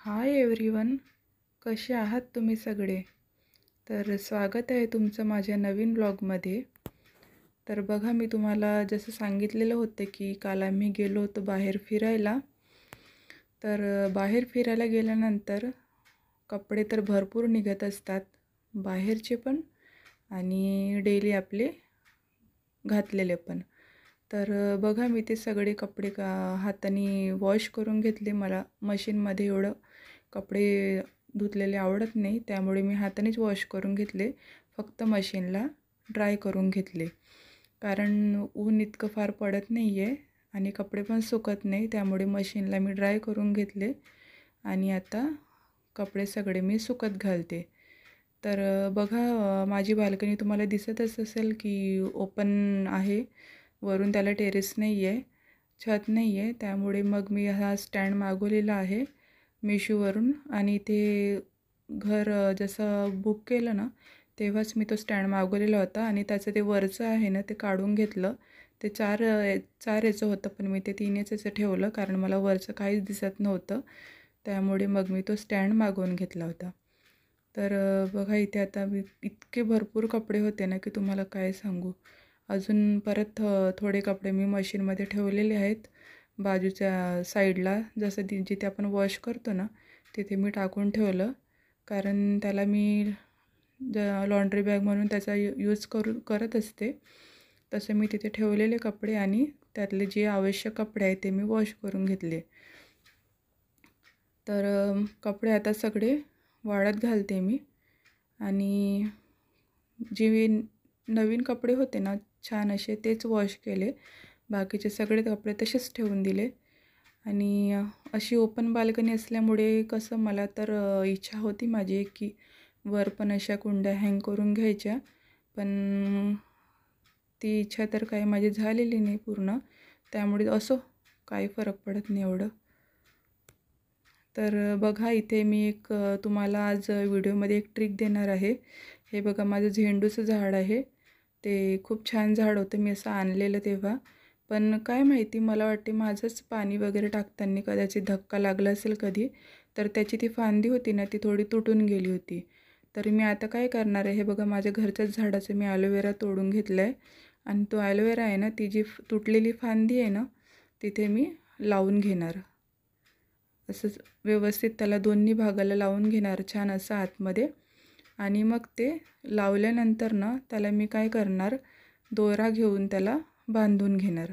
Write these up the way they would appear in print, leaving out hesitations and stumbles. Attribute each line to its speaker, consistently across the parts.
Speaker 1: Hi everyone, कसे आहात तुम्ही सगळे? तर स्वागत आहे तुमचं माझ्या नवीन ब्लॉगमध्ये. तर बघा, मी तुम्हाला जसं सांगितलेलं होतं की काल आम्ही गेलो होतो बाहेर फिरायला. तर बाहेर फिरायला गेल्यानंतर कपडे तर भरपूर निघत असतात, बाहेरचे पण आणि डेली आपले घातलेले पण. तर बघा, मी ते सगळे कपडे हाताने वॉश करून घेतले. मला मशीनमध्ये एवढं कपडे धुतलेले आवडत नाही, त्यामुळे मी हातानेच वॉश करून घेतले. फक्त मशीनला ड्राय करून घेतले, कारण ऊन इतकं फार पडत नाही आहे आणि कपडे पण सुकत नाही, त्यामुळे मशीनला मी ड्राय करून घेतले. आणि आता कपडे सगळे मी सुकत घालते. तर बघा, माझी बाल्कनी तुम्हाला दिसतच असेल की ओपन आहे. वरून त्याला टेरेस नाही आहे, छत नाही आहे, त्यामुळे मग मी हा स्टँड मागवलेला आहे मिशोवरून. आणि ते घर जसं बुक केलं ना, तेव्हाच मी तो स्टँड मागवलेला होता आणि त्याचं ते वरचं आहे ना, ते काढून घेतलं. ते चार याचं होतं, पण मी ते 3 याचं ठेवलं, कारण मला वरचं काहीच दिसत नव्हतं. त्यामुळे मग मी तो स्टँड मागवून घेतला होता. तर बघा, इथे आता इतके भरपूर कपडे होते ना की तुम्हाला काय सांगू. अजून परत थोडे कपडे मी मशीनमध्ये ठेवलेले आहेत बाजूच्या साईडला, जसं जिथे आपण वॉश करतो ना, तिथे मी टाकून ठेवलं. कारण त्याला मी लॉन्ड्री बॅग म्हणून त्याचा यूज करत असते. तसं मी तिथे ठेवलेले कपडे आणि त्यातले जे आवश्यक कपडे आहेत ते मी वॉश करून घेतले. तर कपडे आता सगळे वाळत घालते मी. आणि जे नवीन कपडे होते ना, छान असे, तेच वॉश केले. बाकीचे सगळे कपडे तसेच ठेवून दिले. आणि अशी ओपन बाल्कनी असल्यामुळे कसं, मला तर इच्छा होती माझी की वर पण अशा कुंड्या हँग करून घ्यायच्या, पण ती इच्छा तर काही माझी झालेली नाही पूर्ण. त्यामुळे असो, काही फरक पडत नाही एवढं. तर बघा, इथे मी एक तुम्हाला आज व्हिडिओमध्ये एक ट्रिक देणार आहे. हे बघा, माझं झेंडूचं झाड आहे. ते खूप छान झाड होतं, मी असं आणलेलं तेव्हा. पण काय माहिती, मला वाटते माझंच पाणी वगैरे टाकताना कदाचित धक्का लागला असेल कधी, तर त्याची ती फांदी होती ना, ती थोडी तुटून गेली होती. तर मी आता काय करणार आहे, हे बघा, माझ्या घरच्याच झाडाचं मी ॲलोवेरा तोडून घेतलं आहे. आणि तो ॲलोवेरा आहे ना, ती जी तुटलेली फांदी आहे ना, तिथे मी लावून घेणार. असंच व्यवस्थित त्याला दोन्ही भागाला लावून घेणार, छान असं आतमध्ये. आणि मग ते लावल्यानंतर ना, त्याला मी काय करणार, दोरा घेऊन त्याला बांधून घेणार.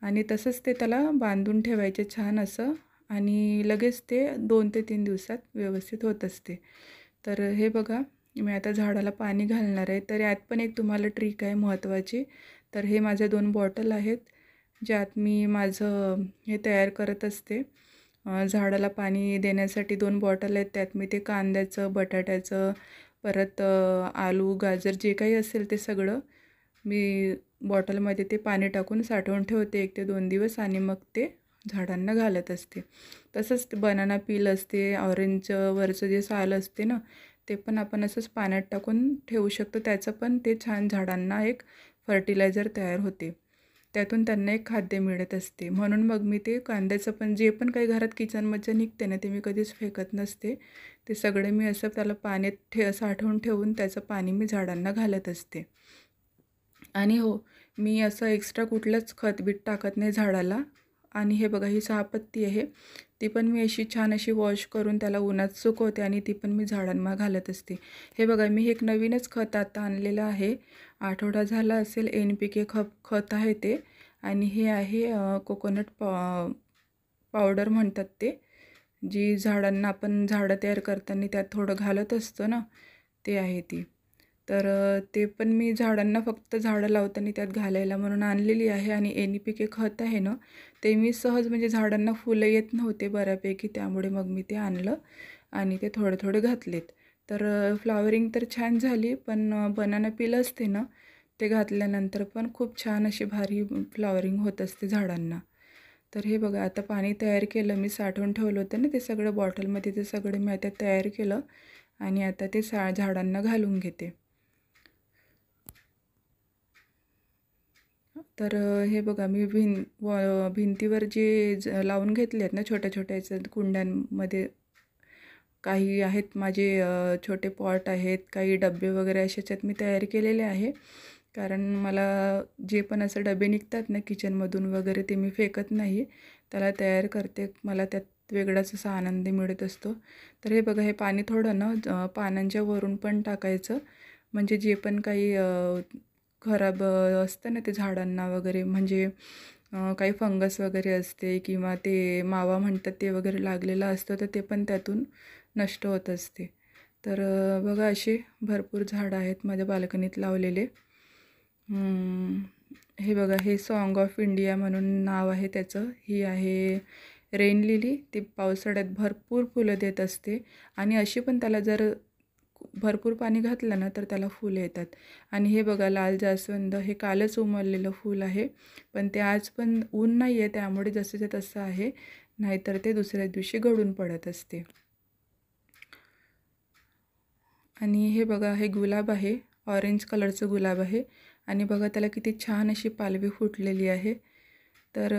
Speaker 1: आणि तसंच ते त्याला बांधून ठेवायचे छान असं. आणि लगेच ते 2 ते 3 दिवसात व्यवस्थित होत असते. तर हे बघा, मी आता झाडाला पाणी घालणार आहे. तर यात पण एक तुम्हाला ट्रिक आहे महत्त्वाची. तर हे माझ्या 2 बॉटल आहेत, ज्यात मी माझं हे तयार करत असते. झाडाला पाणी देण्यासाठी 2 बॉटल आहेत. त्यात मी ते कांद्याचं, बटाट्याचं, परत आलू, गाजर जे काही असेल ते सगळं मी बॉटलमध्ये ते पाणी टाकून साठवून ठेवते 1 ते 2 दिवस, आणि मग ते झाडांना घालत असते. तसंच ते बनाना पील असते, ऑरेंजचं वरचं जे साल असते ना, ते पण आपण असंच पाण्यात टाकून ठेवू शकतो. त्याचं पण ते छान झाडांना एक फर्टिलायझर तयार होते. त्यातून त्यांना एक खाद्य मिळत असते. म्हणून मग मी ते कांद्याचं पण जे पण काही घरात किचनमध्ये निघते ना, ते मी कधीच फेकत नसते. ते सगळे मी असं त्याला पाण्यात साठवून ठेवून त्याचं पाणी मी झाडांना घालत असते. आणि हो, मी असं एक्स्ट्रा कुठलंच खतबीत टाकत नाही झाडाला. आणि हे बघा, ही चहापत्ती आहे, ती पण मी अशी छान अशी वॉश करून त्याला उन्हात सुकवते आणि ती पण मी झाडांना घालत असते. हे बघा, मी एक नवीनच खत आता आणलेलं आहे, आठवडा झाला असेल. NPK खत आहे ते. आणि हे आहे कोकोनट पावडर म्हणतात ते, जी झाडांना आपण झाडं तयार करताना त्यात थोडं घालत असतो ना, ते आहे ती. तर ते पण मी झाडांना फक्त झाडं लावताना त्यात घालायला म्हणून आणलेली आहे. आणि NPK खत आहे ना, ते मी सहज, म्हणजे झाडांना फुलं येत नव्हते बऱ्यापैकी, त्यामुळे मग मी ते आणलं आणि ते थोडे थोडे घातलेत. तर फ्लॉवरिंग तर छान झाली, पण बनाना पील असते ना, ते घातल्यानंतर पण खूप छान अशी भारी फ्लॉवरिंग होत असते झाडांना. तर हे बघा, आता पाणी तयार केलं, मी साठवून ठेवलं होतं ना ते सगळं बॉटलमध्ये, ते सगळं मी आता तयार केलं आणि आता ते झाडांना घालून घेते. तर हे बघा, मी भिंतीवर जे लावून घेतले आहेत ना, छोट्या छोट्या कुंड्यांमध्ये काही आहेत माझे छोटे पॉट आहेत, काही डबे वगैरे अशाच्यात मी तयार केलेले आहे. कारण मला जे पण असं डबे निघतात ना किचनमधून वगैरे ते मी फेकत नाही, त्याला तयार करते. मला त्यात वेगळाच असा आनंद मिळत असतो. तर हे बघा, हे पाणी थोडं ना पानांच्या वरून पण टाकायचं, म्हणजे जे पण काही खराब असतं ना ते झाडांना वगैरे, म्हणजे काही फंगस वगैरे असते किंवा ते मावा म्हणतात ते वगैरे लागलेलं असतं, तर ते पण त्यातून नष्ट होत असते. तर बघा, असे भरपूर झाडं आहेत माझ्या बाल्कनीत लावलेले. हे बघा, हे सॉन्ग ऑफ इंडिया म्हणून नाव आहे त्याचं. ही आहे रेन लिली. ती पावसाळ्यात भरपूर फुलं देत असते आणि अशी पण त्याला जर भरपूर पाणी घातलं ना तर त्याला फुलं येतात. आणि हे बघा, लाल जास्वंद, हे कालच उमललेलं फूल आहे, पण ते आज पण ऊन नाही आहे त्यामुळे जसंच्या तसं आहे, नाहीतर ते दुसऱ्या दिवशी गळून पडत असते. आणि हे बघा, हे गुलाब आहे, ऑरेंज कलरचं गुलाब आहे आणि बघा त्याला किती छान अशी पालवी फुटलेली आहे. तर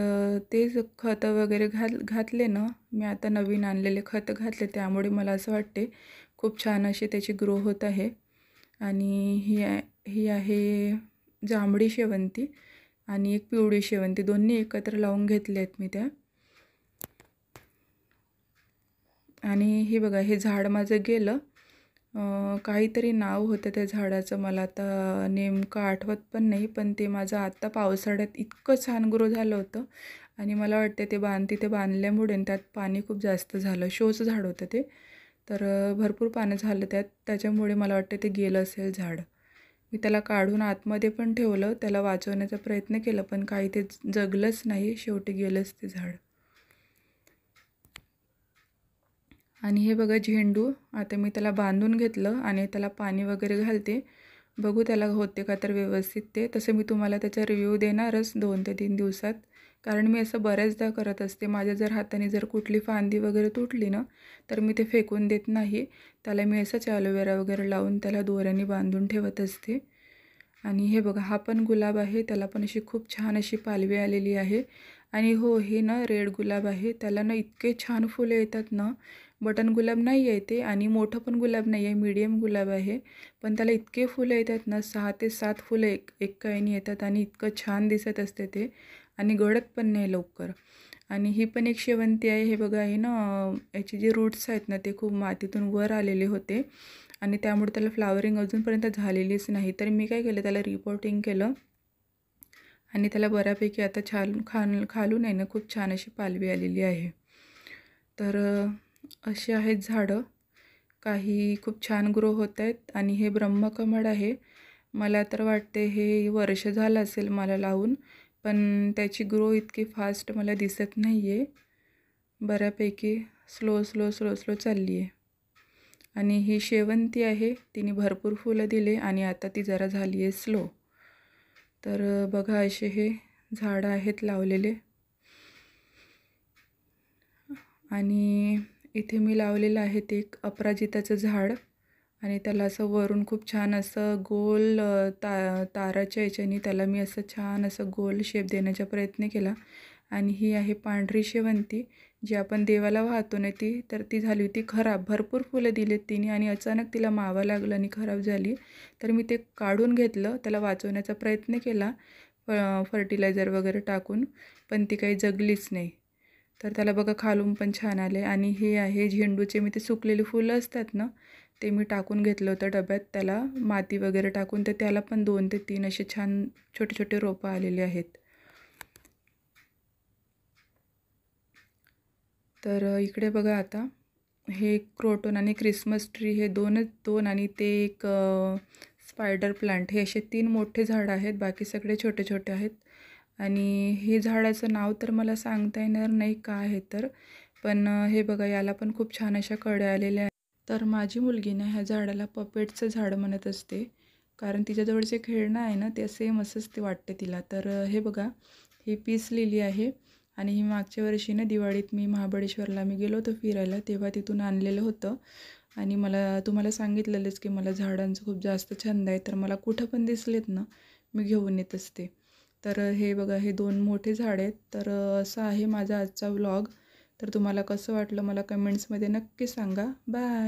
Speaker 1: तेच खतं वगैरे घातले ना, मी आता नवीन आणलेले खतं घातले, त्यामुळे मला असं वाटते खूप छान अशी त्याची ग्रो होत आहे. आणि ही आहे जांभळी शेवंती आणि एक पिवळी शेवंती, दोन्ही एकत्र लावून घेतले आहेत मी त्या. आणि हे बघा, हे झाड माझं गेलं, काहीतरी नाव होतं त्या झाडाचं, मला आता नेमकं आठवत पण नाही, पण ते माझं आत्ता पावसाळ्यात इतकं छान ग्रो झालं होतं. आणि मला वाटते ते तिथे बांधल्यामुळे त्यात पाणी खूप जास्त झालं. शोचं झाड होतं ते, तर भरपूर पाणी झालं त्याच्यामुळे मला वाटतं ते गेलं असेल झाड. मी त्याला काढून आतमध्ये पण ठेवलं, त्याला वाचवण्याचा प्रयत्न केला, पण काही ते जगलंच नाही, शेवटी गेलंच ते झाड. आणि हे बघा झेंडू, आता मी त्याला बांधून घेतलं आणि त्याला पाणी वगैरे घालते. बघू त्याला होते का तर व्यवस्थित ते. तसं मी तुम्हाला त्याचा रिव्ह्यू देणारच 2 ते 3 दिवसात, कारण मी असं बऱ्याचदा करत असते. माझ्या जर हाताने जर कुठली फांदी वगैरे तुटली ना, तर मी ते फेकून देत नाही. त्याला मी असंच ॲलोवेरा वगैरे लावून त्याला दोऱ्याने बांधून ठेवत असते. आणि हे बघा, हा पण गुलाब आहे, त्याला पण अशी खूप छान अशी पालवी आलेली आहे. आणि हो, हे ना रेड गुलाब आहे, त्याला ना इतके छान फुलं येतात ना. बटन गुलाब नाही आहे ते आणि मोठं पण गुलाब नाही आहे, मीडियम गुलाब आहे, पण त्याला इतके फुलं येतात ना, 6 ते 7 फुलं एक काळीने येतात आणि इतकं छान दिसत असते ते, आणि गळत पण नाही लवकर. आणि ही पण एक शेवंती आहे. हे बघा, आहे ना, याचे जे रूट्स आहेत ना ते खूप मातीतून वर आलेले होते आणि त्यामुळे त्याला फ्लावरिंग अजूनपर्यंत झालेलीच नाही. तर मी काय केलं, त्याला रिपोर्टिंग केलं आणि त्याला बऱ्यापैकी आता खालून आहे ना खूप छान अशी पालवी आलेली आहे. तर अशी आहेत झाडं, काही खूप छान ग्रो होत आहेत. आणि हे ब्रह्मकमळ आहे, मला तर वाटते हे वर्ष झालं असेल मला लावून, पण त्याची ग्रो इतकी फास्ट मला दिसत नाही आहे, बऱ्यापैकी स्लो चालली आहे. आणि ही शेवंती आहे, तिने भरपूर फुलं दिले आणि आता ती जरा झाली आहे स्लो. तर बघा, असे हे झाडं आहेत लावलेले. आणि इथे मी लावलेलं आहे ते एक अपराजिताचं झाड आणि त्याला असं वरून खूप छान असं गोल ताराच्या याच्याने त्याला मी असं छान असं गोल शेप देण्याचा प्रयत्न केला. आणि ही आहे पांढरी शेवंती, जी आपण देवाला वाहतो ना तर ती झाली होती खराब. भरपूर फुलं दिलेत तिने आणि अचानक तिला मावा लागला आणि खराब झाली. तर मी ते काढून घेतलं, त्याला वाचवण्याचा प्रयत्न केला फर्टिलायझर वगैरे टाकून, पण ती काही जगलीच नाही. तर त्याला बघा खालून पण छान आले. आणि हे आहे झेंडूचे, मी ते सुकलेले फुलं असतात ना ते मी टाकून घेतलं होतं डब्यात, त्याला माती वगैरे टाकून, तर त्याला पण 2 ते 3 असे छान छोटे छोटे रोपं आलेले आहेत. तर इकडे बघा, आता हे क्रोटॉन आणि क्रिसमस ट्री, हे दोन आणि ते एक स्पायडर प्लांट, हे असे 3 मोठे झाडं आहेत, बाकी सगळे छोटे छोटे आहेत. आणि हे झाडाचं नाव तर मला सांगता येणार नाही काय आहे तर, पण हे बघा, याला पण खूप छान अशा कळ्या आलेल्या आहेत. तर माझी मुलगी ना ह्या झाडाला पपेटचं झाड म्हणत असते, कारण तिच्याजवळ जे खेळणं आहे ना ते सेम असंच ते वाटते तिला. तर हे बघा, ही पीस लिली आहे आणि ही मागच्या वर्षी ना दिवाळीत मी महाबळेश्वरला गेलो होतो फिरायला, तेव्हा तिथून आणलेलं होतं. आणि मला तुम्हाला सांगितलेलंच की मला झाडांचं खूप जास्त छंद आहे, तर मला कुठं पण दिसलेत ना मी घेऊन येत असते. तर हे बघा, हे 2 मोठे झाड आहेत. तर असा आहे माझा आजचा व्लॉग. तर तुम्हाला कसं वाटलं मला कमेंट्समध्ये नक्की सांगा. बाय.